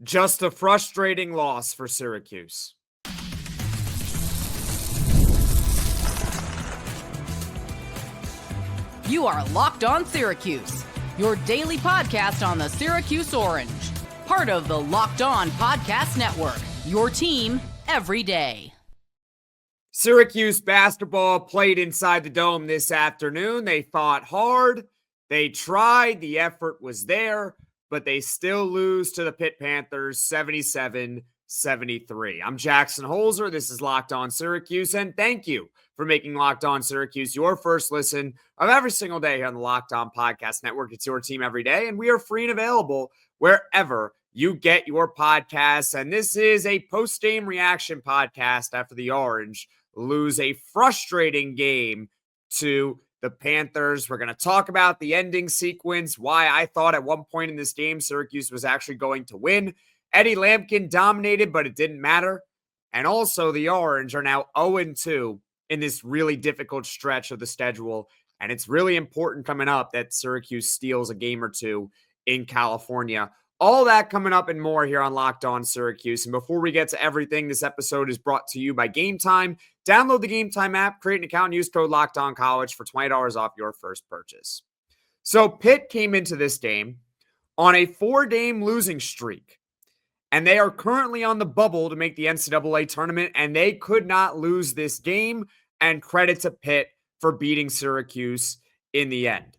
Just a frustrating loss for Syracuse. You are Locked On Syracuse, your daily podcast on the Syracuse Orange. Part of the Locked On Podcast Network, your team every day. Syracuse basketball played inside the dome this afternoon. They fought hard. They tried. The effort was there, but they still lose to the Pitt Panthers 77-73. I'm Jackson Holzer. This is Locked On Syracuse, and thank you for making Locked On Syracuse your first listen of every single day here on the Locked On Podcast Network. It's your team every day, and we are free and available wherever you get your podcasts. And this is a post-game reaction podcast after the Orange lose a frustrating game to the Panthers. We're going to talk about the ending sequence, why I thought at one point in this game Syracuse was actually going to win. Eddie Lampkin dominated, but it didn't matter. And also the Orange are now 0-2 in this really difficult stretch of the schedule. And it's really important coming up that Syracuse steals a game or two in California. All that coming up and more here on Locked On Syracuse. And before we get to everything, this episode is brought to you by Game Time. Download the Game Time app, create an account, and use code LOCKEDONCollege for $20 off your first purchase. So Pitt came into this game on a 4-game losing streak, and they are currently on the bubble to make the NCAA tournament, and they could not lose this game, and credit to Pitt for beating Syracuse in the end.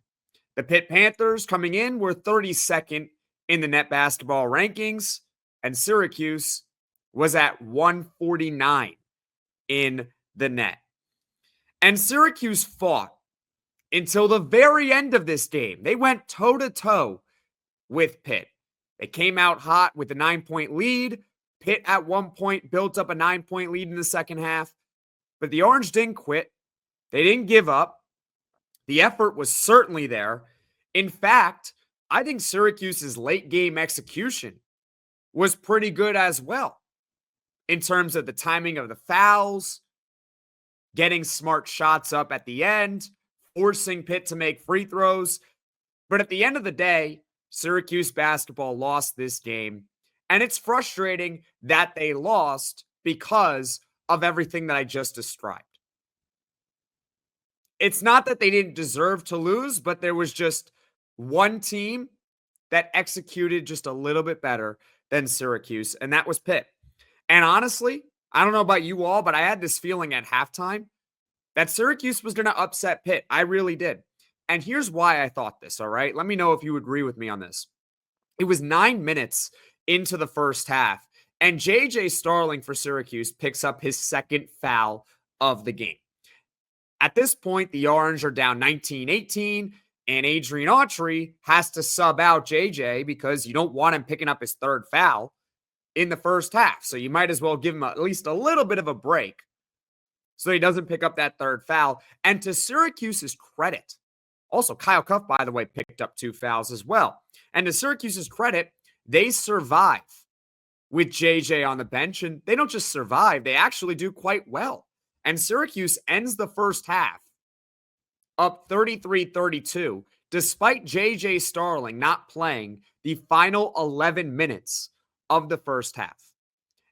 The Pitt Panthers coming in were 32nd in the net basketball rankings, and Syracuse was at 149 in the net. And Syracuse fought until the very end of this game. They went toe-to-toe with Pitt. They came out hot with a 9-point lead. Pitt at one point built up a 9-point lead in the second half, but the Orange didn't quit. They didn't give up. The effort was certainly there. In fact, I think Syracuse's late game execution was pretty good as well in terms of the timing of the fouls, getting smart shots up at the end, forcing Pitt to make free throws. But at the end of the day, Syracuse basketball lost this game. And it's frustrating that they lost because of everything that I just described. It's not that they didn't deserve to lose, but there was just one team that executed just a little bit better than Syracuse, and that was Pitt. And honestly, I don't know about you all, but I had this feeling at halftime that Syracuse was going to upset Pitt. I really did. And here's why I thought this, all right? Let me know if you agree with me on this. It was 9 minutes into the first half, and J.J. Starling for Syracuse picks up his second foul of the game. At this point, the Orange are down 19-18, and Adrian Autry has to sub out JJ because you don't want him picking up his third foul in the first half. So you might as well give him at least a little bit of a break so he doesn't pick up that third foul. And to Syracuse's credit, also Kyle Cuff, by the way, picked up 2 fouls as well. And to Syracuse's credit, they survive with JJ on the bench. And they don't just survive, they actually do quite well. And Syracuse ends the first half up 33-32, despite J.J. Starling not playing the final 11 minutes of the first half.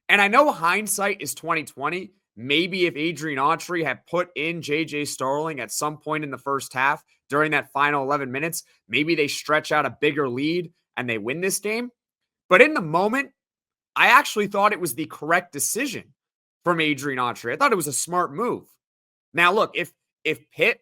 And I know hindsight is 2020. Maybe if Adrian Autry had put in J.J. Starling at some point in the first half during that final 11 minutes, maybe they stretch out a bigger lead and they win this game. But in the moment, I actually thought it was the correct decision from Adrian Autry. I thought it was a smart move. Now, look, if Pitt,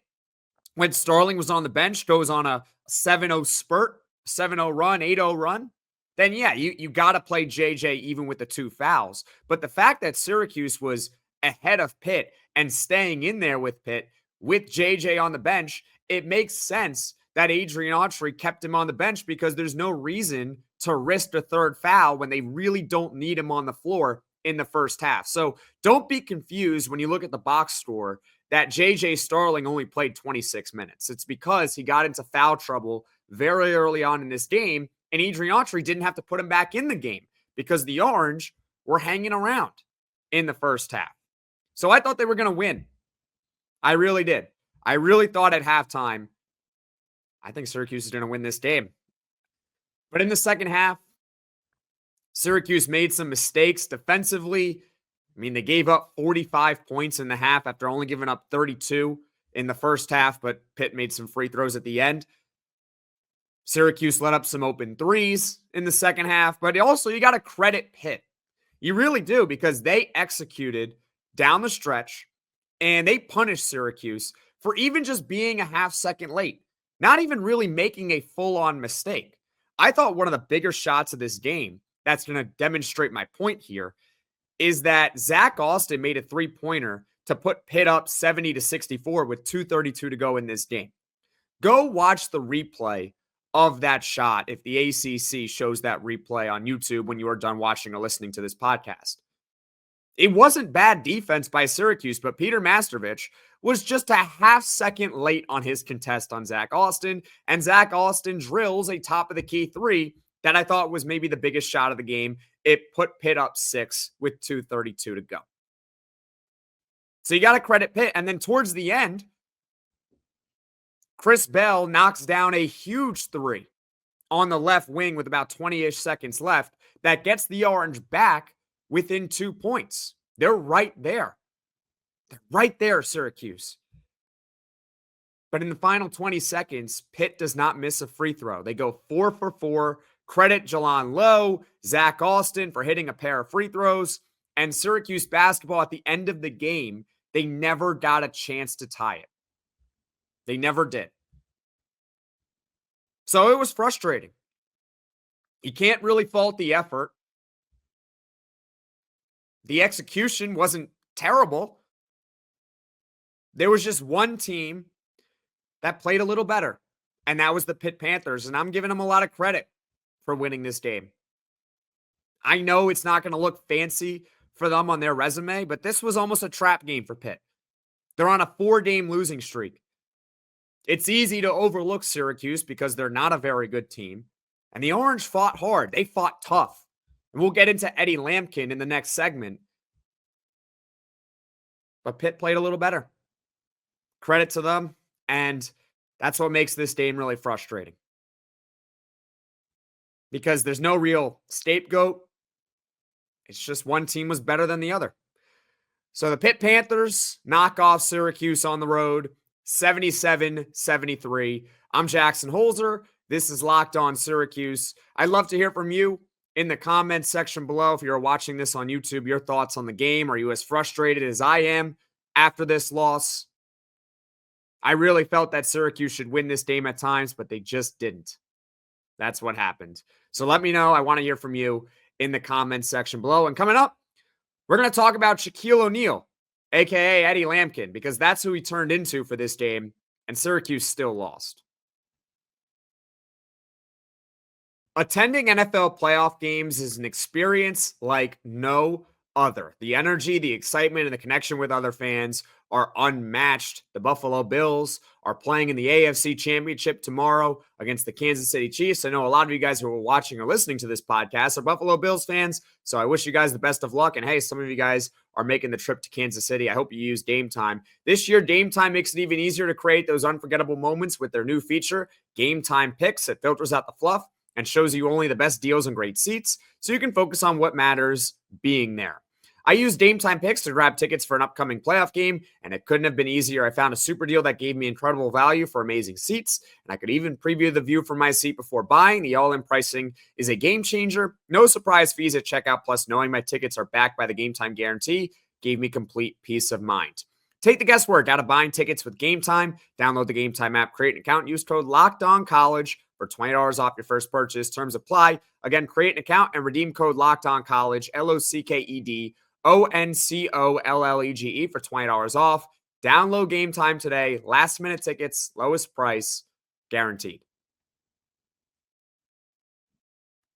when Starling was on the bench, goes on a 7-0 spurt, 7-0 run, 8-0 run, then yeah, you got to play JJ even with the 2 fouls. But the fact that Syracuse was ahead of Pitt and staying in there with Pitt with JJ on the bench, it makes sense that Adrian Autry kept him on the bench because there's no reason to risk a third foul when they really don't need him on the floor in the first half. So don't be confused when you look at the box score that J.J. Starling only played 26 minutes. It's because he got into foul trouble very early on in this game, and Adrian Autry didn't have to put him back in the game because the Orange were hanging around in the first half. So I thought they were going to win. I really did. I really thought at halftime, I think Syracuse is going to win this game. But in the second half, Syracuse made some mistakes defensively. I mean, they gave up 45 points in the half after only giving up 32 in the first half, but Pitt made some free throws at the end. Syracuse let up some open threes in the second half, but also you got to credit Pitt. You really do, because they executed down the stretch and they punished Syracuse for even just being a half second late, not even really making a full-on mistake. I thought one of the bigger shots of this game that's going to demonstrate my point here is that Zach Austin made a three-pointer to put Pitt up 70-64 with 2:32 to go in this game. Go watch the replay of that shot if the ACC shows that replay on YouTube when you are done watching or listening to this podcast. It wasn't bad defense by Syracuse, but Peter Mastervich was just a half second late on his contest on Zach Austin, and Zach Austin drills a top-of-the-key three that I thought was maybe the biggest shot of the game. It put Pitt up 6 with 2:32 to go. So you got to credit Pitt. And then towards the end, Chris Bell knocks down a huge three on the left wing with about 20-ish seconds left that gets the Orange back within 2 points. They're right there. They're right there, Syracuse. But in the final 20 seconds, Pitt does not miss a free throw. They go 4 for 4. Credit Jaland Lowe, Zach Austin for hitting a pair of free throws. And Syracuse basketball at the end of the game, they never got a chance to tie it. They never did. So it was frustrating. You can't really fault the effort. The execution wasn't terrible. There was just one team that played a little better, and that was the Pitt Panthers, and I'm giving them a lot of credit for winning this game. I know it's not going to look fancy for them on their resume, but this was almost a trap game for Pitt. They're on a 4-game losing streak. It's easy to overlook Syracuse because they're not a very good team. And the Orange fought hard. They fought tough. And we'll get into Eddie Lampkin in the next segment. But Pitt played a little better. Credit to them. And that's what makes this game really frustrating. Because there's no real scapegoat. It's just one team was better than the other. So the Pitt Panthers knock off Syracuse on the road, 77-73. I'm Jackson Holzer. This is Locked On Syracuse. I'd love to hear from you in the comments section below. If you're watching this on YouTube, your thoughts on the game. Are you as frustrated as I am after this loss? I really felt that Syracuse should win this game at times, but they just didn't. That's what happened. So let me know. I want to hear from you in the comments section below. And coming up, we're going to talk about Shaquille O'Neal, a.k.a. Eddie Lampkin, because that's who he turned into for this game, and Syracuse still lost. Attending NFL playoff games is an experience like no other. The energy, the excitement, and the connection with other fans are unmatched. The Buffalo Bills are playing in the AFC Championship tomorrow against the Kansas City Chiefs. I know a lot of you guys who are watching or listening to this podcast are Buffalo Bills fans, so I wish you guys the best of luck. And hey, some of you guys are making the trip to Kansas City. I hope you use Game Time. This year, Game Time makes it even easier to create those unforgettable moments with their new feature, Game Time Picks. It filters out the fluff and shows you only the best deals and great seats, so you can focus on what matters, being there. I used Game Time Picks to grab tickets for an upcoming playoff game, and it couldn't have been easier. I found a super deal that gave me incredible value for amazing seats, and I could even preview the view from my seat before buying. The all-in pricing is a game changer. No surprise fees at checkout, plus knowing my tickets are backed by the Game Time guarantee gave me complete peace of mind. Take the guesswork out of buying tickets with Game Time. Download the Game Time app, create an account, and use code LOCKEDONCollege for $20 off your first purchase. Terms apply. Again, create an account and redeem code LOCKEDONCollege, LOCKEDONCOLLEGE for $20 off. Download Game Time today. Last minute tickets, lowest price, guaranteed.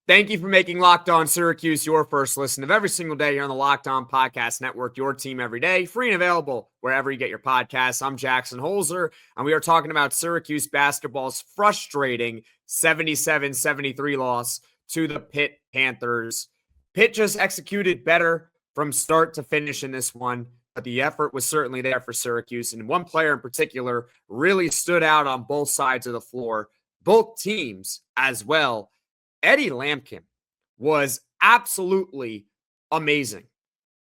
Thank you for making Locked On Syracuse your first listen of every single day here on the Locked On Podcast Network, your team every day, free and available wherever you get your podcasts. I'm Jackson Holzer, and we are talking about Syracuse basketball's frustrating 77-73 loss to the Pitt Panthers. Pitt just executed better from start to finish in this one, but the effort was certainly there for Syracuse, and one player in particular really stood out on both sides of the floor, both teams as well. Eddie Lampkin was absolutely amazing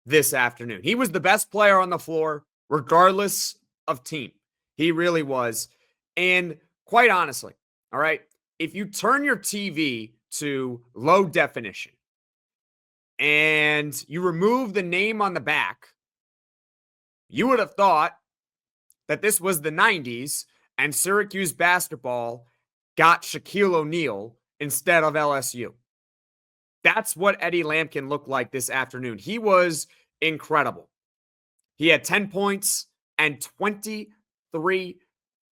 this afternoon. He was the best player on the floor, regardless of team. He really was. And quite honestly, all right, if you turn your TV to low definition and you remove the name on the back, you would have thought that this was the 90s and Syracuse basketball got Shaquille O'Neal instead of LSU. That's what Eddie Lampkin looked like this afternoon. He was incredible. He had 10 points and 23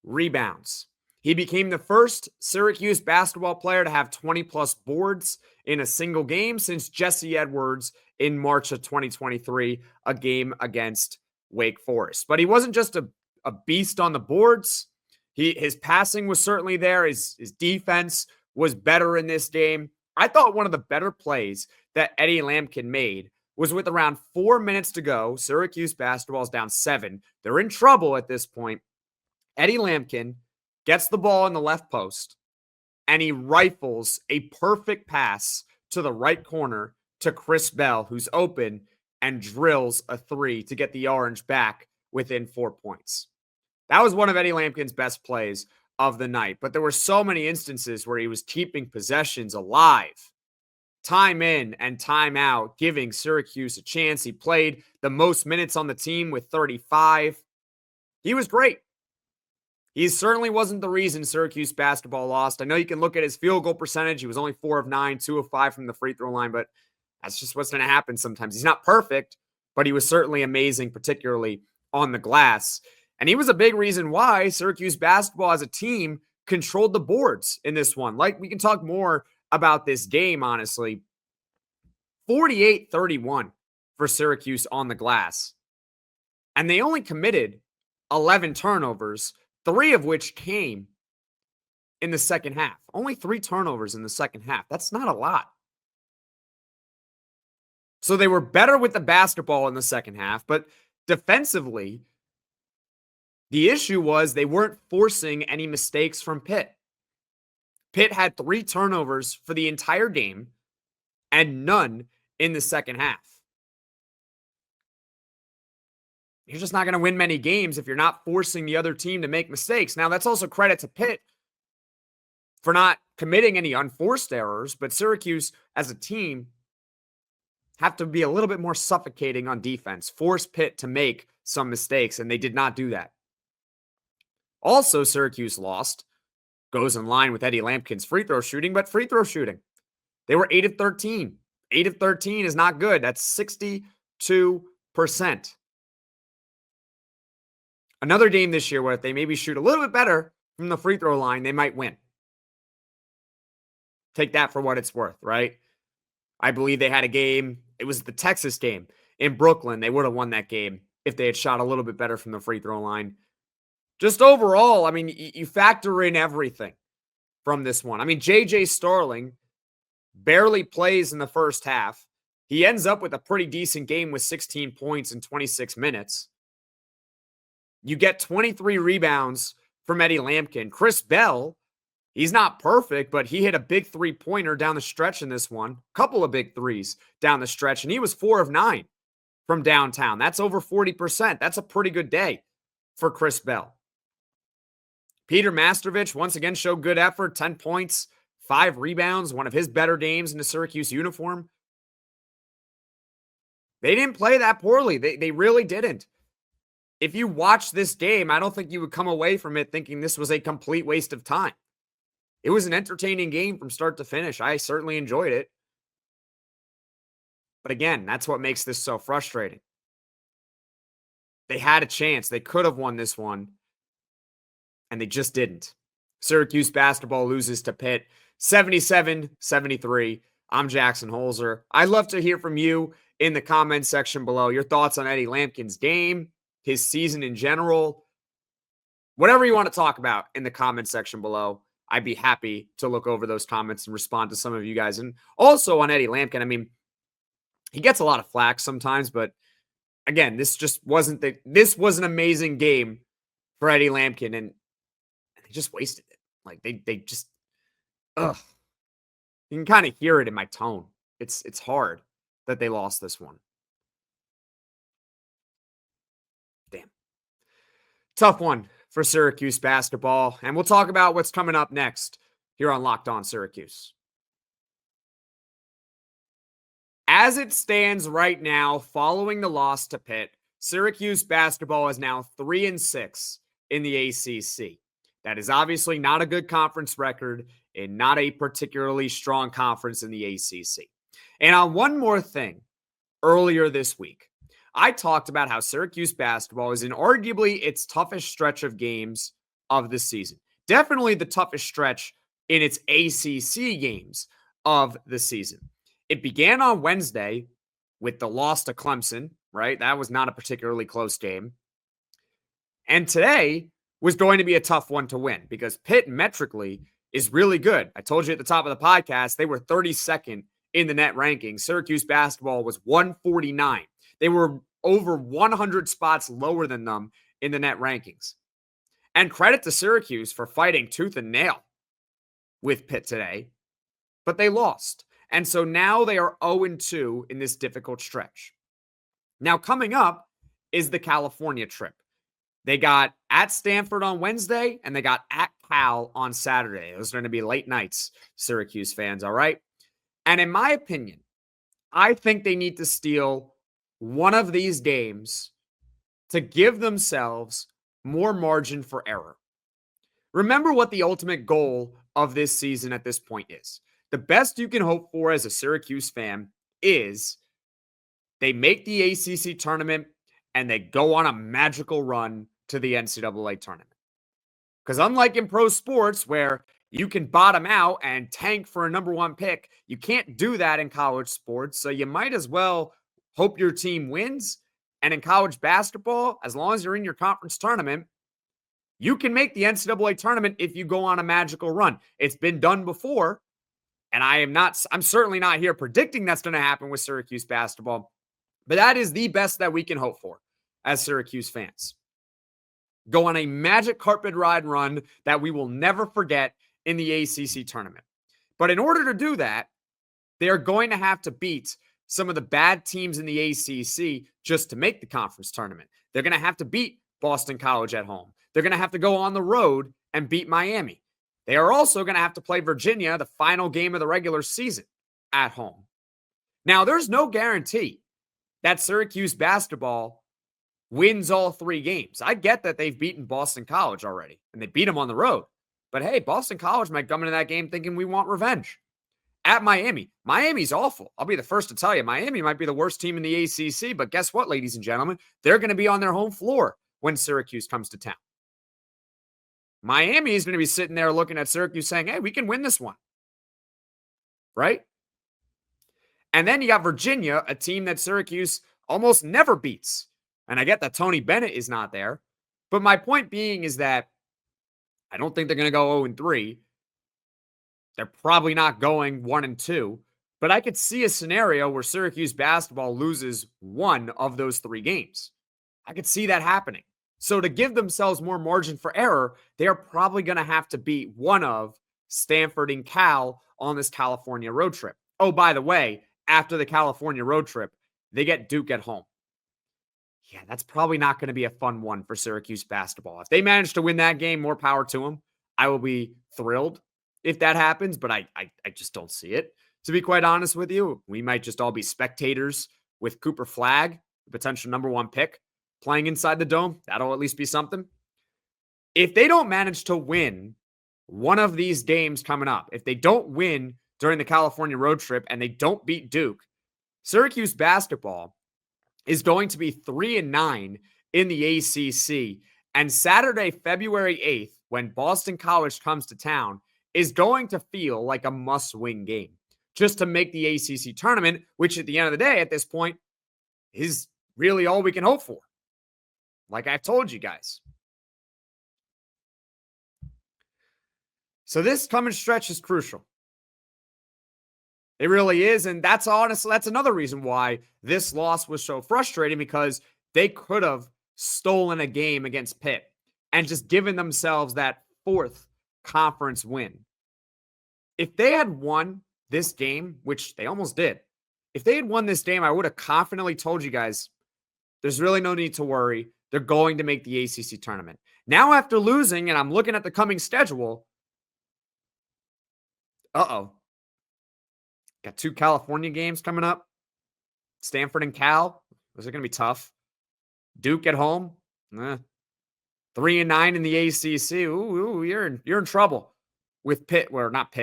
rebounds. He became the first Syracuse basketball player to have 20-plus boards in a single game since Jesse Edwards in March of 2023, a game against Wake Forest. But he wasn't just a beast on the boards. His passing was certainly there. His defense was better in this game. I thought one of the better plays that Eddie Lampkin made was with around 4 minutes to go. Syracuse basketball is down 7. They're in trouble at this point. Eddie Lampkin gets the ball in the left post, and he rifles a perfect pass to the right corner to Chris Bell, who's open, and drills a 3 to get the Orange back within 4 points. That was one of Eddie Lampkin's best plays of the night, but there were so many instances where he was keeping possessions alive, time in and time out, giving Syracuse a chance. He played the most minutes on the team with 35. He was great. He certainly wasn't the reason Syracuse basketball lost. I know you can look at his field goal percentage. He was only 4 of 9, 2 of 5 from the free throw line, but that's just what's going to happen sometimes. He's not perfect, but he was certainly amazing, particularly on the glass. And he was a big reason why Syracuse basketball as a team controlled the boards in this one. Like, we can talk more about this game, honestly. 48-31 for Syracuse on the glass. And they only committed 11 turnovers, 3 of which came in the second half. Only 3 turnovers in the second half. That's not a lot. So they were better with the basketball in the second half, but defensively, the issue was they weren't forcing any mistakes from Pitt. Pitt had 3 turnovers for the entire game and none in the second half. You're just not going to win many games if you're not forcing the other team to make mistakes. Now, that's also credit to Pitt for not committing any unforced errors, but Syracuse as a team have to be a little bit more suffocating on defense, force Pitt to make some mistakes, and they did not do that. Also, Syracuse lost. Goes in line with Eddie Lampkin's free throw shooting, but free throw shooting. They were 8 of 13. 8 of 13 is not good. That's 62%. Another game this year where if they maybe shoot a little bit better from the free throw line, they might win. Take that for what it's worth, right? I believe they had a game. It was the Texas game in Brooklyn. They would have won that game if they had shot a little bit better from the free throw line. Just overall, I mean, you factor in everything from this one. I mean, J.J. Starling barely plays in the first half. He ends up with a pretty decent game with 16 points in 26 minutes. You get 23 rebounds from Eddie Lampkin. Chris Bell, he's not perfect, but he hit a big three-pointer down the stretch in this one. A couple of big threes down the stretch, and he was 4 of 9 from downtown. That's over 40%. That's a pretty good day for Chris Bell. Peter Mastervich once again showed good effort, 10 points, 5 rebounds, one of his better games in the Syracuse uniform. They didn't play that poorly. They really didn't. If you watch this game, I don't think you would come away from it thinking this was a complete waste of time. It was an entertaining game from start to finish. I certainly enjoyed it. But again, that's what makes this so frustrating. They had a chance. They could have won this one, and they just didn't. Syracuse basketball loses to Pitt 77-73. I'm Jackson Holzer. I'd love to hear from you in the comments section below. Your thoughts on Eddie Lampkin's game, his season in general, whatever you want to talk about in the comments section below. I'd be happy to look over those comments and respond to some of you guys. And also on Eddie Lampkin, I mean, he gets a lot of flack sometimes, but again, this was an amazing game for Eddie Lampkin, and they just wasted it. Like they just, you can kind of hear it in my tone It's hard that they lost this one. Damn. Tough one for Syracuse basketball. And we'll talk about what's coming up next here on Locked On Syracuse. As it stands right now, following the loss to Pitt, Syracuse basketball is now 3-6 in the ACC. That is obviously not a good conference record and not a particularly strong conference in the ACC. And on one more thing, earlier this week, I talked about how Syracuse basketball is in arguably its toughest stretch of games of the season. Definitely the toughest stretch in its ACC games of the season. It began on Wednesday with the loss to Clemson, right? That was not a particularly close game. And today was going to be a tough one to win because Pitt metrically is really good. I told you at the top of the podcast, they were 32nd in the net rankings. Syracuse basketball was 149. They were over 100 spots lower than them in the net rankings. And credit to Syracuse for fighting tooth and nail with Pitt today, but they lost. And so now they are 0-2 in this difficult stretch. Now coming up is the California trip. They got at Stanford on Wednesday, and they got at Cal on Saturday. Those are going to be late nights, Syracuse fans, all right? And in my opinion, I think they need to steal one of these games to give themselves more margin for error. Remember what the ultimate goal of this season at this point is. The best you can hope for as a Syracuse fan is they make the ACC tournament and they go on a magical run to the NCAA tournament. Because unlike in pro sports where you can bottom out and tank for a number one pick, you can't do that in college sports. So you might as well hope your team wins. And in college basketball, as long as you're in your conference tournament, you can make the NCAA tournament if you go on a magical run. It's been done before. And I'm certainly not here predicting that's going to happen with Syracuse basketball. But that is the best that we can hope for as Syracuse fans. Go on a magic carpet ride run that we will never forget in the ACC tournament. But in order to do that, they are going to have to beat some of the bad teams in the ACC just to make the conference tournament. They're going to have to beat Boston College at home. They're going to have to go on the road and beat Miami. They are also going to have to play Virginia, the final game of the regular season, at home. Now, there's no guarantee that Syracuse basketball wins all three games. I get that they've beaten Boston College already, and they beat them on the road. But hey, Boston College might come into that game thinking we want revenge. At Miami, Miami's awful. I'll be the first to tell you, Miami might be the worst team in the ACC, but guess what, ladies and gentlemen? They're going to be on their home floor when Syracuse comes to town. Miami is going to be sitting there looking at Syracuse saying, hey, we can win this one. Right? And then you got Virginia, a team that Syracuse almost never beats. And I get that Tony Bennett is not there. But my point being is that I don't think they're going to go 0-3. They're probably not going 1-2. But I could see a scenario where Syracuse basketball loses one of those three games. I could see that happening. So to give themselves more margin for error, they are probably going to have to beat one of Stanford and Cal on this California road trip. Oh, by the way, after the California road trip, they get Duke at home. Yeah, that's probably not going to be a fun one for Syracuse basketball. If they manage to win that game, more power to them. I will be thrilled if that happens, but I just don't see it. To be quite honest with you, we might just all be spectators with Cooper Flagg, the potential number one pick, playing inside the dome. That'll at least be something. If they don't manage to win one of these games coming up, if they don't win during the California road trip and they don't beat Duke, Syracuse basketball is going to be 3-9 in the ACC. And Saturday, February 8th, when Boston College comes to town, is going to feel like a must-win game just to make the ACC tournament, which at the end of the day, at this point, is really all we can hope for. Like I've told you guys. So this coming stretch is crucial. It really is. And that's another reason why this loss was so frustrating, because they could have stolen a game against Pitt and just given themselves that fourth conference win. If they had won this game, which they almost did, if they had won this game, I would have confidently told you guys there's really no need to worry. They're going to make the ACC tournament. Now, after losing, and I'm looking at the coming schedule, got 2 California games coming up. Stanford and Cal. Those are going to be tough. Duke at home. 3-9 in the ACC. Ooh, you're in trouble with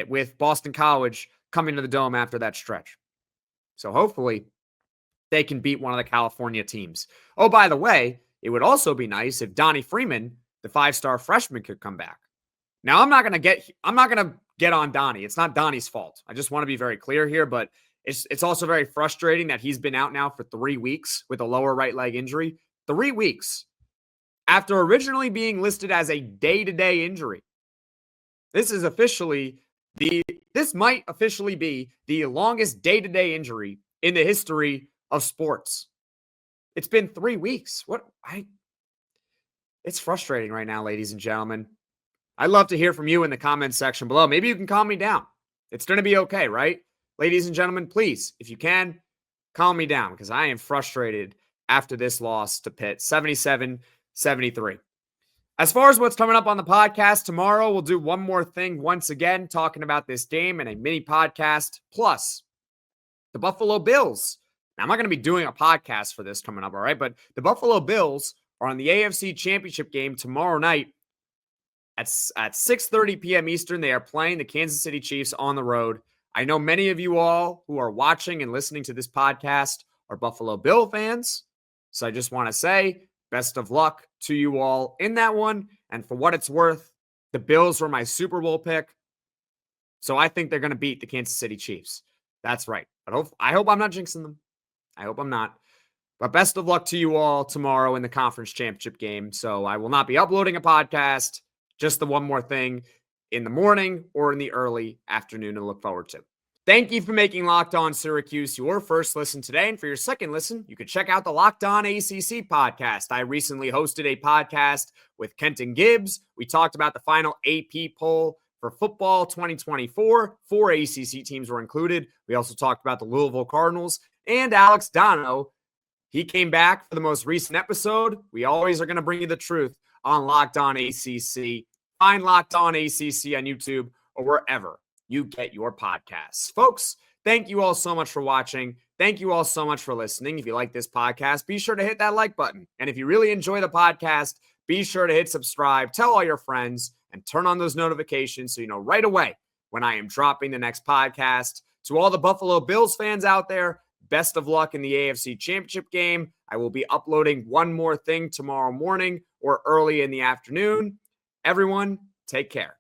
with Boston College coming to the Dome after that stretch. So hopefully they can beat one of the California teams. Oh, by the way, it would also be nice if Donnie Freeman, the 5-star freshman, could come back. Now, I'm not going to get on Donnie. It's not Donnie's fault. I just want to be very clear here, but it's also very frustrating that he's been out now for 3 weeks with a lower right leg injury. 3 weeks after originally being listed as a day-to-day injury. This might officially be the longest day-to-day injury in the history of sports. It's been 3 weeks. It's frustrating right now, ladies and gentlemen. I'd love to hear from you in the comments section below. Maybe you can calm me down. It's going to be okay, right? Ladies and gentlemen, please, if you can, calm me down because I am frustrated after this loss to Pitt, 77-73. As far as what's coming up on the podcast, tomorrow we'll do one more thing once again, talking about this game and a mini podcast, plus the Buffalo Bills. Now, I'm not going to be doing a podcast for this coming up, all right? But the Buffalo Bills are on the AFC Championship game tomorrow night at 6:30 p.m. Eastern. They are playing the Kansas City Chiefs on the road. I know many of you all who are watching and listening to this podcast are Buffalo Bill fans. So I just want to say best of luck to you all in that one. And for what it's worth, the Bills were my Super Bowl pick. So I think they're going to beat the Kansas City Chiefs. That's right. But I hope I'm not jinxing them. I hope I'm not. But best of luck to you all tomorrow in the conference championship game. So I will not be uploading a podcast, just the one more thing in the morning or in the early afternoon to look forward to. Thank you for making Locked On Syracuse your first listen today. And for your second listen, you can check out the Locked On ACC podcast. I recently hosted a podcast with Kenton Gibbs. We talked about the final AP poll for football 2024. 4 ACC teams were included. We also talked about the Louisville Cardinals and Alex Dono. He came back for the most recent episode. We always are going to bring you the truth on Locked On ACC. Find Locked On ACC on YouTube or wherever you get your podcasts. Folks, thank you all so much for watching. Thank you all so much for listening. If you like this podcast, be sure to hit that like button. And if you really enjoy the podcast, be sure to hit subscribe, tell all your friends, and turn on those notifications so you know right away when I am dropping the next podcast. To all the Buffalo Bills fans out there, best of luck in the AFC Championship game. I will be uploading one more thing tomorrow morning or early in the afternoon. Everyone, take care.